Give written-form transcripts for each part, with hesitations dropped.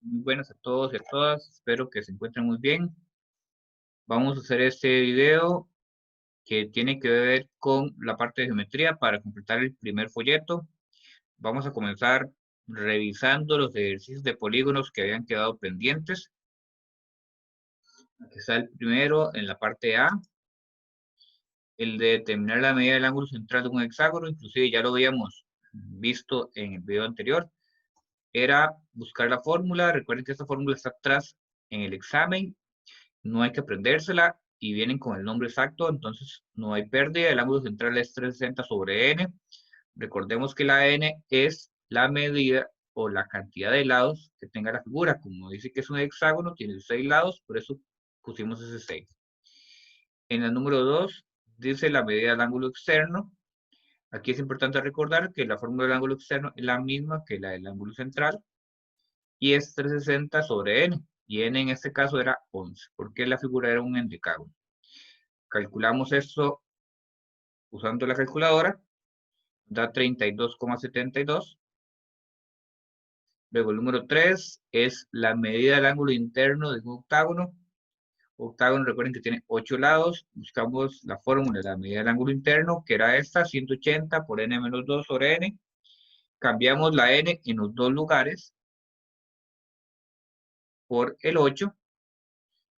Muy buenas a todos y a todas, espero que se encuentren muy bien. Vamos a hacer este video que tiene que ver con la parte de geometría para completar el primer folleto. Vamos a comenzar revisando los ejercicios de polígonos que habían quedado pendientes. Aquí está el primero en la parte A, el de determinar la medida del ángulo central de un hexágono, inclusive ya lo habíamos visto en el video anterior. Era buscar la fórmula, recuerden que esta fórmula está atrás en el examen. No hay que aprendérsela y vienen con el nombre exacto, entonces no hay pérdida. El ángulo central es 360 sobre n. Recordemos que la n es la medida o la cantidad de lados que tenga la figura. Como dice que es un hexágono, tiene 6 lados, por eso pusimos ese 6. En el número 2 dice la medida del ángulo externo. Aquí es importante recordar que la fórmula del ángulo externo es la misma que la del ángulo central y es 360 sobre n. Y n en este caso era 11, porque la figura era un endecágono. Calculamos esto usando la calculadora, da 32,72. Luego el número 3 es la medida del ángulo interno de un octágono. Octágono, recuerden que tiene 8 lados. Buscamos la fórmula de la medida del ángulo interno, que era esta, 180 por n menos 2 sobre n. Cambiamos la n en los dos lugares por el 8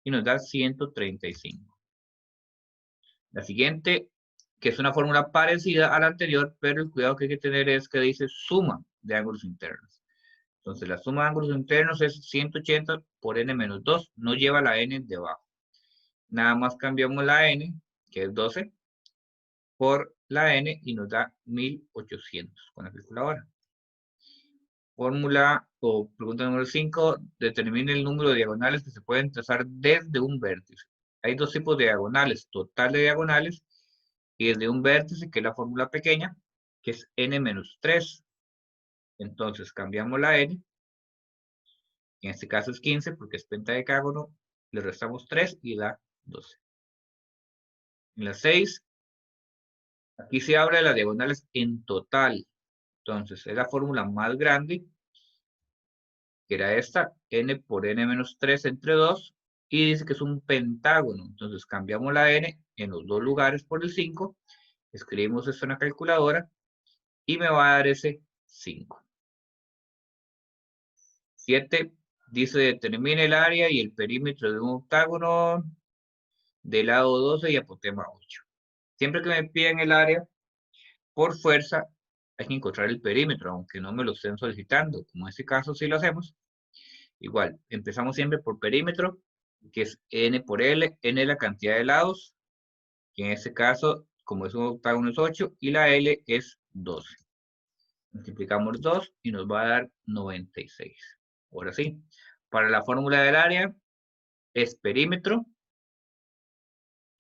y nos da 135. La siguiente, que es una fórmula parecida a la anterior, pero el cuidado que hay que tener es que dice suma de ángulos internos. Entonces la suma de ángulos internos es 180 por n menos 2, no lleva la n debajo. Nada más cambiamos la n, que es 12, por la n y nos da 1800 con la calculadora. Fórmula o pregunta número 5, determine el número de diagonales que se pueden trazar desde un vértice. Hay dos tipos de diagonales, total de diagonales y desde un vértice, que es la fórmula pequeña, que es n menos 3. Entonces cambiamos la n, en este caso es 15 porque es pentadecágono, le restamos 3 y da 12. En la 6, aquí se habla de las diagonales en total. Entonces es la fórmula más grande, que era esta, n por n menos 3 entre 2, y dice que es un pentágono. Entonces cambiamos la n en los dos lugares por el 5, escribimos esto en la calculadora, y me va a dar ese 5. 7 dice determine el área y el perímetro de un octágono de lado 12 y apotema 8. Siempre que me piden el área, por fuerza, hay que encontrar el perímetro, aunque no me lo estén solicitando. Como en este caso sí lo hacemos. Igual, empezamos siempre por perímetro, que es n por l. N es la cantidad de lados, que en este caso, como es un octágono, es 8, y la l es 12. Multiplicamos 2 y nos va a dar 96. Ahora sí, para la fórmula del área es perímetro,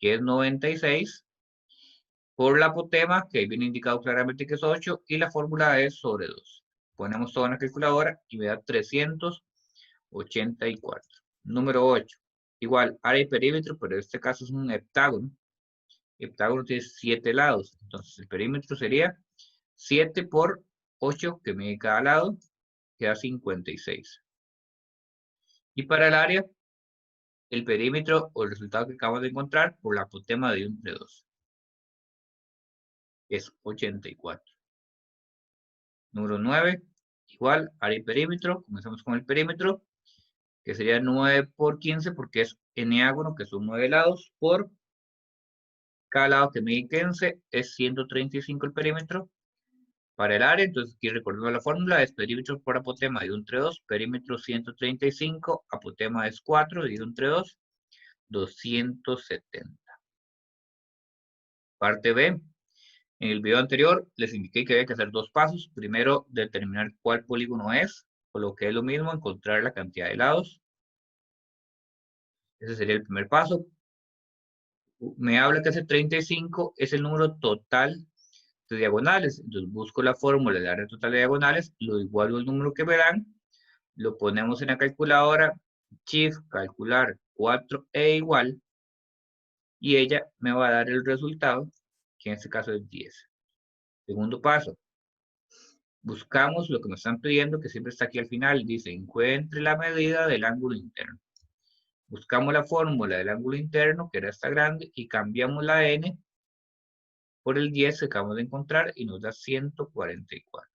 que es 96, por la apotema, que ahí viene indicado claramente que es 8, y la fórmula es sobre 2. Ponemos todo en la calculadora y me da 384. Número 8. Igual, área y perímetro, pero en este caso es un heptágono. Heptágono tiene 7 lados. Entonces el perímetro sería 7 por 8, que mide cada lado, queda 56. Y para el área, el perímetro o el resultado que acabamos de encontrar por la apotema de 1 entre 2. Es 84. Número 9, igual, área y perímetro. Comenzamos con el perímetro, que sería 9 por 15, porque es eneágono, que son 9 lados, por cada lado que mide 15, es 135 el perímetro. Para el área, entonces aquí recordando la fórmula, es perímetro por apotema dividido entre 2, perímetro 135, apotema es 4, dividido entre 2, 270. Parte B, en el video anterior les indiqué que había que hacer dos pasos. Primero, determinar cuál polígono es, o lo que es lo mismo, encontrar la cantidad de lados. Ese sería el primer paso. Me habla que ese 35 es el número total de diagonales. Entonces busco la fórmula del área total de diagonales, lo igualo al número que me dan, lo ponemos en la calculadora, shift, calcular 4e igual, y ella me va a dar el resultado, que en este caso es 10. Segundo paso, buscamos lo que me están pidiendo, que siempre está aquí al final. Dice, encuentre la medida del ángulo interno. Buscamos la fórmula del ángulo interno, que era esta grande, y cambiamos la n por el 10 que acabamos de encontrar y nos da 144.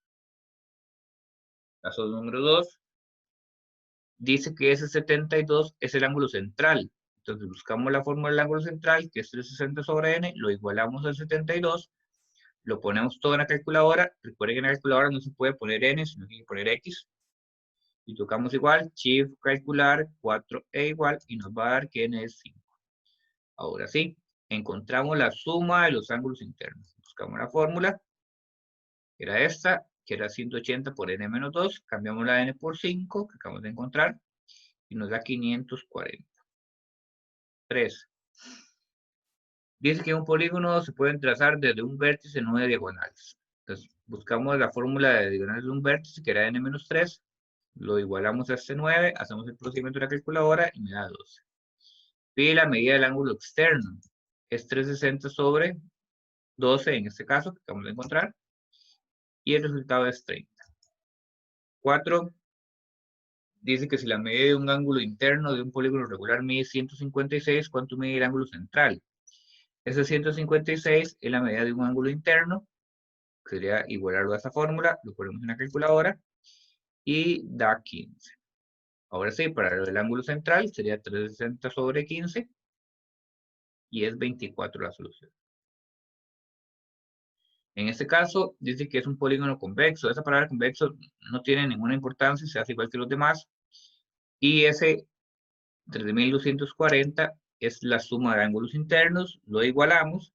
Caso número 2. Dice que ese 72 es el ángulo central. Entonces buscamos la fórmula del ángulo central, que es 360 sobre n, lo igualamos al 72, lo ponemos todo en la calculadora. Recuerden que en la calculadora no se puede poner n, sino que hay que poner x. Y tocamos igual, shift, calcular, 4e igual, y nos va a dar que n es 5. Ahora sí, encontramos la suma de los ángulos internos. Buscamos la fórmula, que era esta, que era 180 por n menos 2. Cambiamos la n por 5, que acabamos de encontrar, y nos da 540. 3. Dice que un polígono se puede trazar desde un vértice en 9 diagonales. Entonces, buscamos la fórmula de diagonales de un vértice, que era n menos 3. Lo igualamos a este 9, hacemos el procedimiento de la calculadora y me da 12. Pide la medida del ángulo externo. Es 360 sobre 12 en este caso, que acabamos de encontrar. Y el resultado es 30. 4. Dice que si la medida de un ángulo interno de un polígono regular mide 156, ¿cuánto mide el ángulo central? Ese 156 es la medida de un ángulo interno, que sería igualarlo a esa fórmula, lo ponemos en la calculadora y da 15. Ahora sí, para el ángulo central sería 360 sobre 15 y es 24 la solución. En este caso, dice que es un polígono convexo. Esa palabra convexo no tiene ninguna importancia, se hace igual que los demás. Y ese 3240 es la suma de ángulos internos, lo igualamos,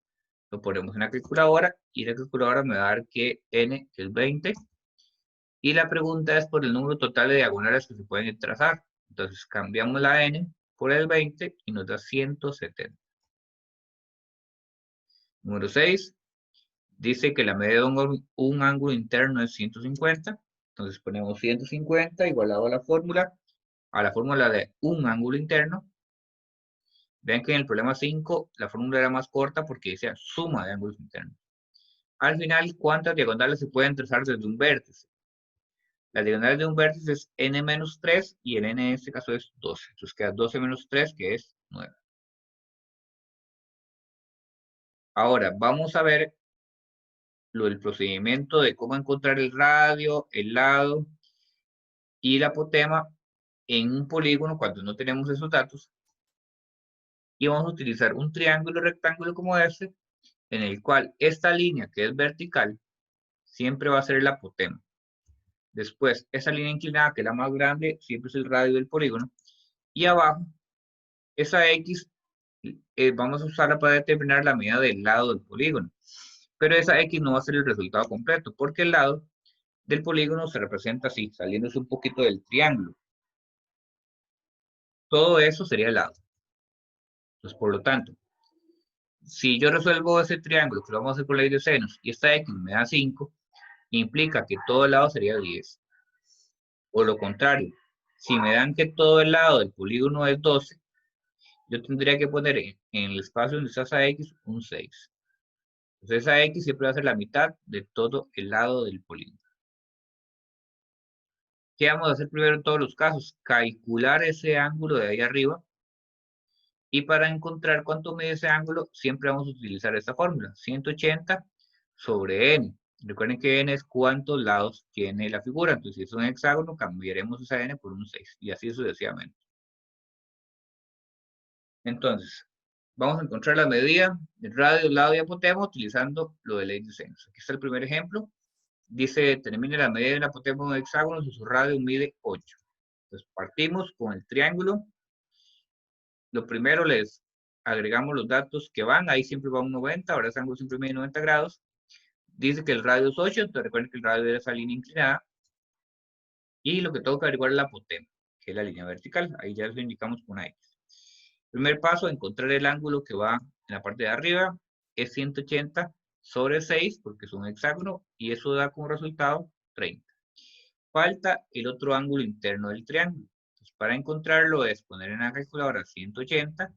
lo ponemos en la calculadora y la calculadora me va a dar que n es 20. Y la pregunta es por el número total de diagonales que se pueden trazar. Entonces cambiamos la n por el 20 y nos da 170. Número 6. Dice que la medida de un ángulo interno es 150. Entonces ponemos 150 igualado a la fórmula de un ángulo interno. Vean que en el problema 5 la fórmula era más corta porque decía suma de ángulos internos. Al final, ¿cuántas diagonales se pueden trazar desde un vértice? Las diagonales de un vértice es n menos 3 y el n en este caso es 12. Entonces queda 12 menos 3, que es 9. Ahora, vamos a ver lo del procedimiento de cómo encontrar el radio, el lado y la apotema en un polígono cuando no tenemos esos datos. Y vamos a utilizar un triángulo rectángulo como este, en el cual esta línea que es vertical siempre va a ser el apotema. Después, esa línea inclinada, que es la más grande, siempre es el radio del polígono. Y abajo, esa X, vamos a usarla para determinar la medida del lado del polígono. Pero esa X no va a ser el resultado completo, porque el lado del polígono se representa así, saliéndose un poquito del triángulo. Todo eso sería el lado. Entonces, por lo tanto, si yo resuelvo ese triángulo, que lo vamos a hacer por ley de senos, y esta X me da 5, implica que todo el lado sería 10. O lo contrario, si me dan que todo el lado del polígono es 12, yo tendría que poner en el espacio donde está esa X un 6. Entonces esa X siempre va a ser la mitad de todo el lado del polígono. ¿Qué vamos a hacer primero en todos los casos? Calcular ese ángulo de ahí arriba. Y para encontrar cuánto mide ese ángulo, siempre vamos a utilizar esta fórmula. 180 sobre n. Recuerden que n es cuántos lados tiene la figura. Entonces, si es un hexágono, cambiaremos esa n por un 6. Y así sucesivamente. Entonces, vamos a encontrar la medida del radio, lado y apotema utilizando lo de ley de senos. Aquí está el primer ejemplo. Dice, determine la medida del apotema de un hexágono si su radio mide 8. Entonces, partimos con el triángulo. Lo primero les agregamos los datos que van. Ahí siempre va un 90. Ahora ese ángulo siempre mide 90 grados. Dice que el radio es 8. Entonces, recuerden que el radio es esa línea inclinada. Y lo que tengo que averiguar es la apotema, que es la línea vertical. Ahí ya lo indicamos con una X. Primer paso, encontrar el ángulo que va en la parte de arriba. Es 180 sobre 6, porque es un hexágono, y eso da como resultado 30. Falta el otro ángulo interno del triángulo. Entonces, para encontrarlo es poner en la calculadora 180,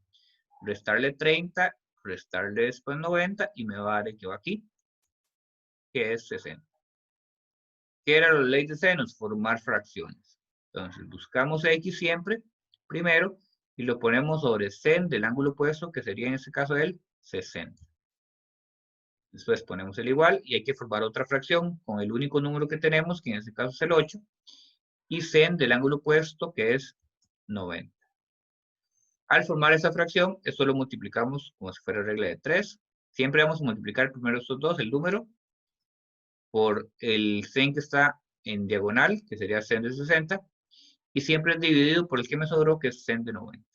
restarle 30, restarle después 90, y me va a dar el que va aquí, que es 60. ¿Qué era la ley de senos? Formar fracciones. Entonces, buscamos X siempre, primero, y lo ponemos sobre sen del ángulo opuesto, que sería en este caso el 60. Después ponemos el igual y hay que formar otra fracción con el único número que tenemos, que en este caso es el 8, y sen del ángulo opuesto, que es 90. Al formar esta fracción, esto lo multiplicamos como si fuera regla de 3. Siempre vamos a multiplicar primero estos dos, el número, por el sen que está en diagonal, que sería sen de 60, y siempre es dividido por el que me sobró, que es sen de 90.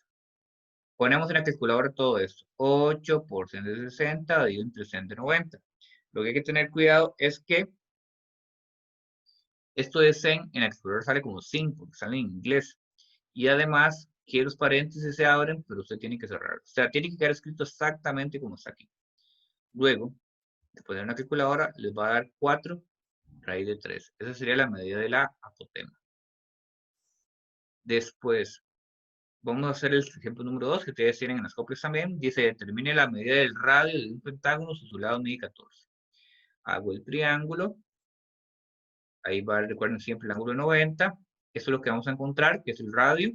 Ponemos en la calculadora todo esto. 8 por sen de 60 dividido entre sen de 90. Lo que hay que tener cuidado es que esto de sen en la calculadora sale como 5, porque sale en inglés. Y además, que los paréntesis se abren, pero usted tiene que cerrar. O sea, tiene que quedar escrito exactamente como está aquí. Luego, de poner una calculadora, les va a dar 4 raíz de 3. Esa sería la medida de la apotema. Después, vamos a hacer el ejemplo número 2, que ustedes tienen en las copias también. Dice, determine la medida del radio de un pentágono si su lado mide 14. Hago el triángulo. Ahí va, recuerden siempre el ángulo 90. Eso es lo que vamos a encontrar, que es el radio.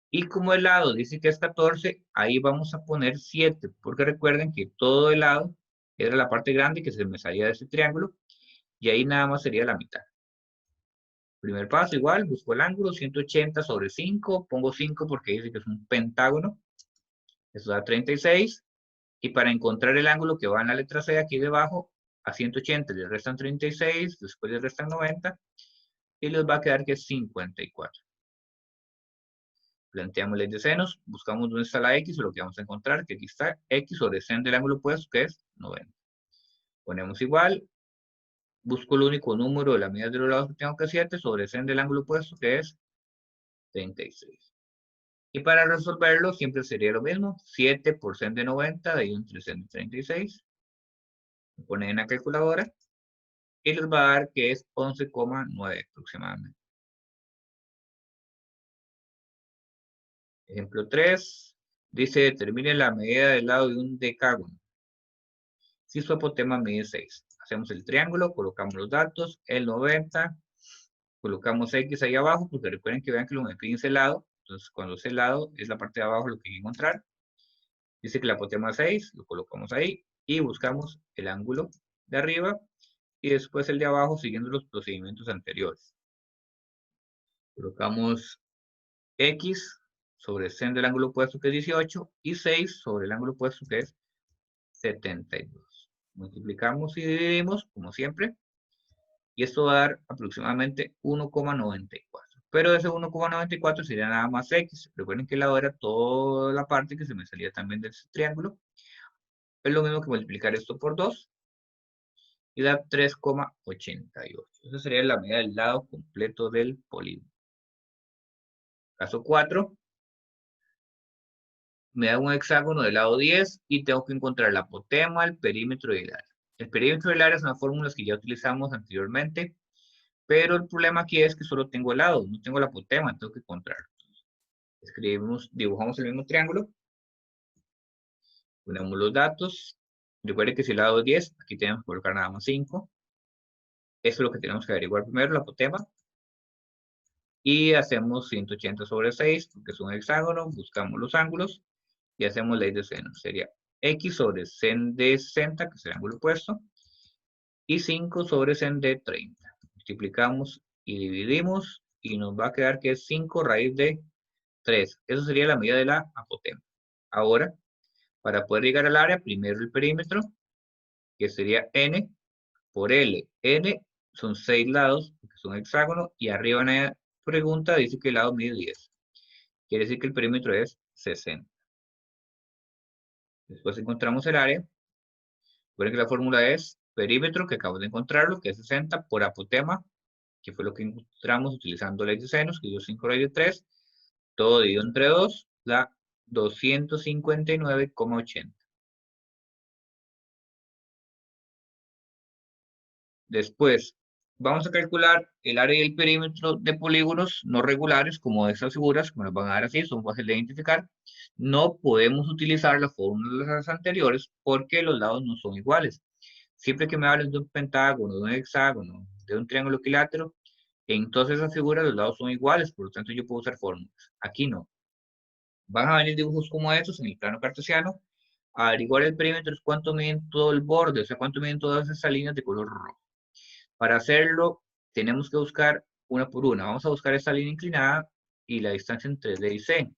Y como el lado dice que es 14, ahí vamos a poner 7, porque recuerden que todo el lado era la parte grande que se me salía de ese triángulo, y ahí nada más sería la mitad. Primer paso, igual, busco el ángulo, 180 sobre 5, pongo 5 porque dice que es un pentágono, eso da 36, y para encontrar el ángulo que va en la letra C aquí debajo, a 180 le restan 36, después le restan 90, y les va a quedar que es 54. Planteamos ley de senos, buscamos dónde está la X, y lo que vamos a encontrar, que aquí está X sobre sen del ángulo opuesto, que es 90. Ponemos igual, busco el único número de la medida de los lados que tengo, que es 7, sobre sen del ángulo opuesto, que es 36. Y para resolverlo, siempre sería lo mismo, 7 por sen de 90, de ahí entre sen de 36. Lo ponen en la calculadora, y les va a dar que es 11,9 aproximadamente. Ejemplo 3, dice, determine la medida del lado de un decágono. Si su apotema mide 6. Hacemos el triángulo, colocamos los datos, el 90, colocamos X ahí abajo, porque recuerden que vean que lo metí en ese lado. Entonces, cuando ese lado es la parte de abajo lo que hay que encontrar. Dice que el apotema es 6, lo colocamos ahí y buscamos el ángulo de arriba y después el de abajo siguiendo los procedimientos anteriores. Colocamos X sobre sen del ángulo opuesto, que es 18, y 6 sobre el ángulo opuesto, que es 72. Multiplicamos y dividimos, como siempre, y esto va a dar aproximadamente 1,94. Pero ese 1,94 sería nada más X. Recuerden que el lado era toda la parte que se me salía también de ese triángulo. Es lo mismo que multiplicar esto por 2 y da 3,88. Esa sería la medida del lado completo del polígono. Caso 4. Me da un hexágono del lado 10 y tengo que encontrar la apotema, el perímetro y el área. El perímetro y el área son fórmulas que ya utilizamos anteriormente, pero el problema aquí es que solo tengo el lado, no tengo la apotema, tengo que encontrarlo. Escribimos, dibujamos el mismo triángulo, ponemos los datos. Recuerden que si el lado es 10, aquí tenemos que colocar nada más 5. Eso es lo que tenemos que averiguar primero, la apotema. Y hacemos 180 sobre 6, porque es un hexágono, buscamos los ángulos y hacemos ley de seno. Sería X sobre sen de 60, que es el ángulo opuesto, y 5 sobre sen de 30. Multiplicamos y dividimos y nos va a quedar que es 5 raíz de 3. Eso sería la medida de la apotema. Ahora, para poder llegar al área, primero el perímetro, que sería N por L. N son 6 lados, porque son hexágonos, y arriba en la pregunta dice que el lado mide 10. Quiere decir que el perímetro es 60. Después encontramos el área. Recuerden que la fórmula es perímetro, que acabamos de encontrarlo, que es 60, por apotema, que fue lo que encontramos utilizando ley de senos, que dio 5 raíz de 3. Todo dividido entre 2, da 259,80. Después, vamos a calcular el área y el perímetro de polígonos no regulares, como estas figuras, que nos van a dar así, son fáciles de identificar. No podemos utilizar las fórmulas anteriores porque los lados no son iguales. Siempre que me hablen de un pentágono, de un hexágono, de un triángulo equilátero, en todas esas figuras los lados son iguales, por lo tanto yo puedo usar fórmulas. Aquí no. Van a venir dibujos como estos en el plano cartesiano. A averiguar el perímetro es cuánto miden todo el borde, o sea, cuánto miden todas esas líneas de color rojo. Para hacerlo, tenemos que buscar una por una. Vamos a buscar esta línea inclinada y la distancia entre D y C.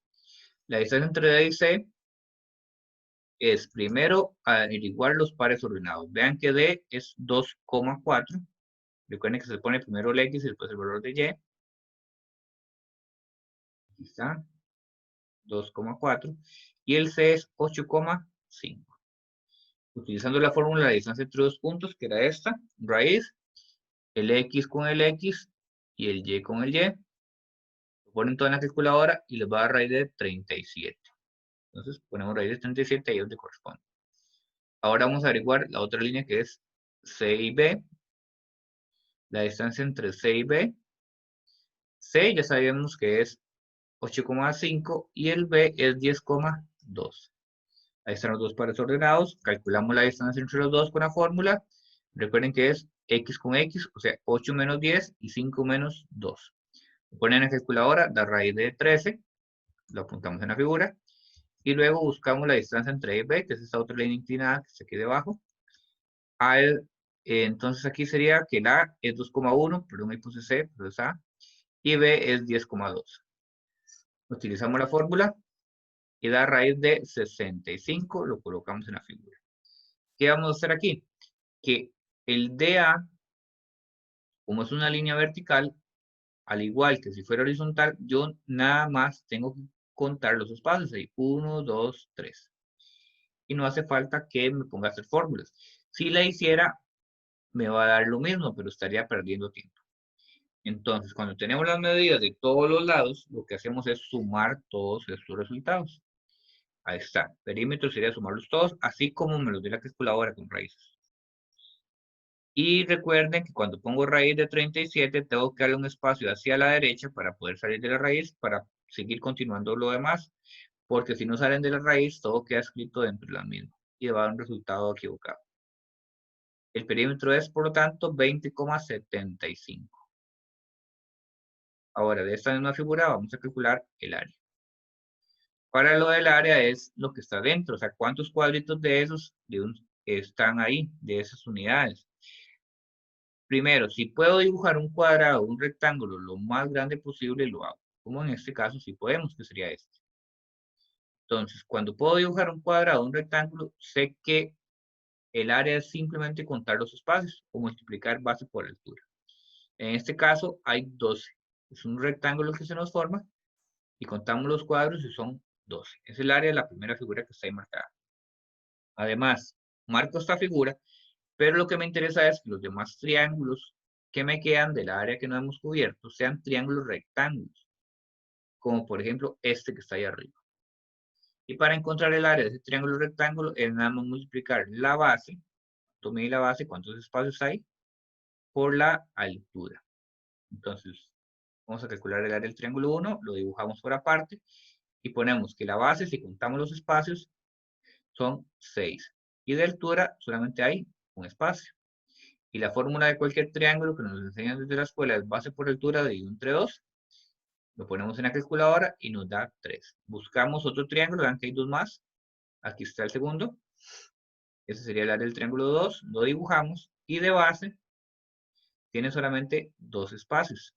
La distancia entre D y C es primero averiguar los pares ordenados. Vean que D es 2,4. Recuerden que se pone primero el X y después el valor de Y. Aquí está, 2,4. Y el C es 8,5. Utilizando la fórmula de distancia entre dos puntos, que era esta, raíz, el X con el X y el Y con el Y. Lo ponen todo en la calculadora y les va a dar raíz de 37. Entonces ponemos raíz de 37 ahí donde corresponde. Ahora vamos a averiguar la otra línea que es C y B. La distancia entre C y B. C ya sabemos que es 8,5 y el B es 10,2. Ahí están los dos pares ordenados. Calculamos la distancia entre los dos con la fórmula. Recuerden que es X con X, o sea, 8 menos 10 y 5 menos 2. Lo ponen en la calculadora, da raíz de 13. Lo apuntamos en la figura. Y luego buscamos la distancia entre A y B, que es esta otra línea inclinada que está aquí debajo. Entonces aquí sería que la A es 2,1, perdón, ahí puse C, pero es A. Y B es 10,2. Utilizamos la fórmula y da raíz de 65, lo colocamos en la figura. ¿Qué vamos a hacer aquí? Que el DA, como es una línea vertical, al igual que si fuera horizontal, yo nada más tengo que contar los espacios ahí. 1, 2, 3. Y no hace falta que me ponga a hacer fórmulas. Si la hiciera, me va a dar lo mismo, pero estaría perdiendo tiempo. Entonces, cuando tenemos las medidas de todos los lados, lo que hacemos es sumar todos estos resultados. Ahí está. Perímetro sería sumarlos todos, así como me los dio la calculadora con raíces. Y recuerden que cuando pongo raíz de 37, tengo que darle un espacio hacia la derecha para poder salir de la raíz, para seguir continuando lo demás. Porque si no salen de la raíz, todo queda escrito dentro de la misma y va a dar un resultado equivocado. El perímetro es, por lo tanto, 20,75. Ahora, de esta misma figura vamos a calcular el área. Para lo del área es lo que está dentro, o sea, cuántos cuadritos de esos están ahí, de esas unidades. Primero, si puedo dibujar un cuadrado, un rectángulo lo más grande posible, lo hago. Como en este caso, si podemos, que sería este. Entonces, cuando puedo dibujar un cuadrado, un rectángulo, sé que el área es simplemente contar los espacios o multiplicar base por altura. En este caso hay 12. Es un rectángulo que se nos forma y contamos los cuadros y son 12. Es el área de la primera figura que está ahí marcada. Además, marco esta figura, pero lo que me interesa es que los demás triángulos que me quedan del área que no hemos cubierto sean triángulos rectángulos, como por ejemplo este que está ahí arriba. Y para encontrar el área de ese triángulo rectángulo es nada más multiplicar la base, tomé la base, cuántos espacios hay, por la altura. Entonces, vamos a calcular el área del triángulo 1, lo dibujamos por aparte y ponemos que la base, si contamos los espacios, son 6. Y de altura solamente hay un espacio. Y la fórmula de cualquier triángulo que nos enseñan desde la escuela es base por altura dividido entre 2. Lo ponemos en la calculadora y nos da 3. Buscamos otro triángulo, vean que hay dos más. Aquí está el segundo. Ese sería el área del triángulo 2. Lo dibujamos y de base tiene solamente 2 espacios.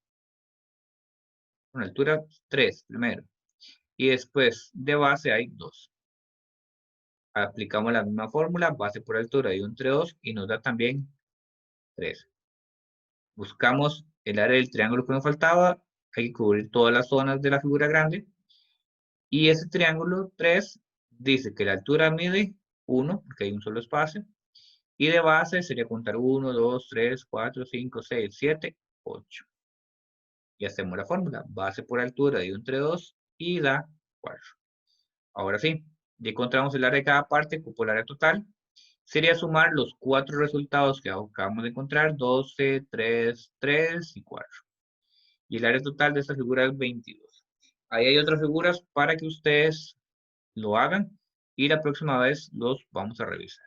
Con altura 3 primero. Y después de base hay 2. Aplicamos la misma fórmula, base por altura dividido entre 2 y nos da también 3. Buscamos el área del triángulo que nos faltaba. Hay que cubrir todas las zonas de la figura grande. Y ese triángulo 3 dice que la altura mide 1, porque hay un solo espacio. Y de base sería contar 1, 2, 3, 4, 5, 6, 7, 8. Y hacemos la fórmula. Base por altura dividido entre 2 y da 4. Ahora sí, ya encontramos el área de cada parte por el área total. Sería sumar los 4 resultados que acabamos de encontrar, 12, 3, 3 y 4. Y el área total de esta figura es 22. Ahí hay otras figuras para que ustedes lo hagan y la próxima vez los vamos a revisar.